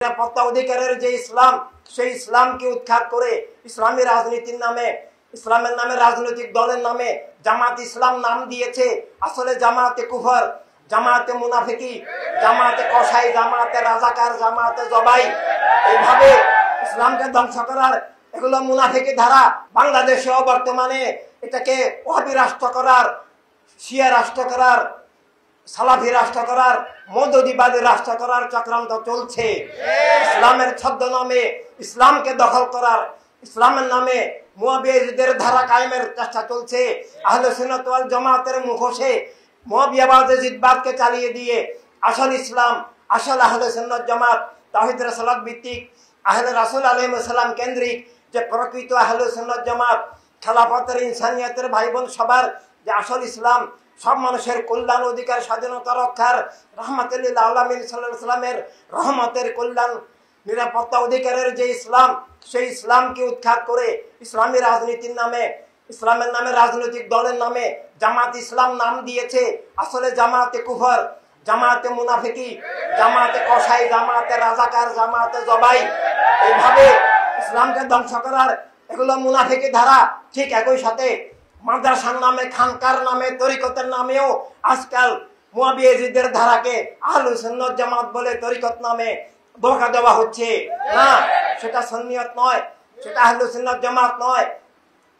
নিরাপত্তা অধিকারের যে ইসলাম, সেই ইসলামকে উৎখাত করে ইসলামী রাজনীতির নামে, ইসলামের নামে রাজনৈতিক দলের নামে জামাত ইসলাম নাম দিয়েছে। আসলে জামাতে কুফর, জামাতে মুনাফিকি, জামাতে কসাই, জামাতে রাজাকার, জামাতে জবাই, এইভাবে ইসলামকে ধ্বংস করার এগুলো মুনাফিকি ধারা। বাংলাদেশেও বর্তমানে এটাকে ওয়াহাবি রাষ্ট্র করার, শিয়া রাষ্ট্র করার, সালাফি রাষ্ট্র করার, মৌদুদিবাদী রাষ্ট্র করার চক্রান্ত চলছে। ইসলামের ছদ্মনামে ইসলামকে দখল করার, ইসলামের নামে মুয়াবিয়াদের ধারা কায়েমের চেষ্টা চলছে। আহলে সুন্নাত ওয়াল জামাতের মুখোশে মুয়াবিয়াবাদ জিদবাদকে চালিয়ে দিয়ে আসল ইসলাম, আসল আহলে সুন্নাত জামাত, তাওহীদ রাসালাত ভিত্তিক, আহলে রাসূল আলাইহিস সালাম কেন্দ্রিক যে প্রকৃত আহলে সুন্নাত জামাত, খেলাফতের, ইনসানিয়তের ভাই বোন সবার যে আসল ইসলাম, সব মানুষের কল্যাণ, অধিকার, স্বাধীনতা রক্ষার, রাহমাতুল লিল আলামিন সাল্লাল্লাহু আলাইহি ওয়াসাল্লামের রহমতের কল্যাণ, নিরাপত্তা অধিকারের যে ইসলাম, সেই ইসলামকে উৎখাত করে ইসলামী রাজনীতির নামে, ইসলামের নামে রাজনৈতিক দলের নামে জামাত ইসলাম নাম দিয়েছে। আসলে জামাতে কুফর, জামাতে মুনাফিকি, জামাতে কসাই, জামাতে রাজাকার, জামাতে জবাই, এইভাবে ইসলামকে ধ্বংস করার এগুলো মুনাফিকি ধারা। ঠিক একই সাথে মাদ্রাসার নামে, খানকার নামে, তরিকতের নামেও আজকাল মুয়াবিয়াদের ধারাকে আহলে সুন্নাত জামাত বলে তরিকত নামে ধোঁকা দেওয়া হচ্ছে। না, সেটা সুন্নিয়ত নয়, সেটা আহলে সুন্নাত জামাত নয়।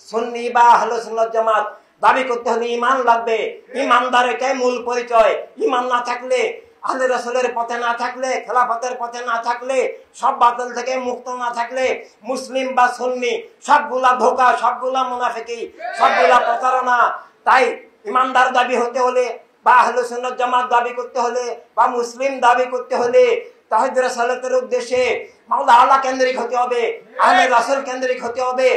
সুন্নি বা আহলে সুন্নাত জামাত দাবি করতে হলে ঈমান লাগবে। ঈমানদারের মূল পরিচয়। ঈমান না থাকলে, আহলে রাসূলের পথে না থাকলে, খেলাফতের পথে না থাকলে, সব বাতিল থেকে মুক্ত না থাকলে মুসলিম বা সুন্নি সবগুলা ধোঁকা, সবগুলা মুনাফিকি, সবগুলা প্রতারণা। তাই ঈমানদার দাবি হতে হলে, বা আহলে সুন্নাত জামাত দাবি করতে হলে, বা মুসলিম দাবি করতে হলে তাওহীদ রাসালাতের উদ্দেশ্যে মাওলা আল্লাহ কেন্দ্রিক হতে হবে, আহলে রাসূল কেন্দ্রিক হতে হবে।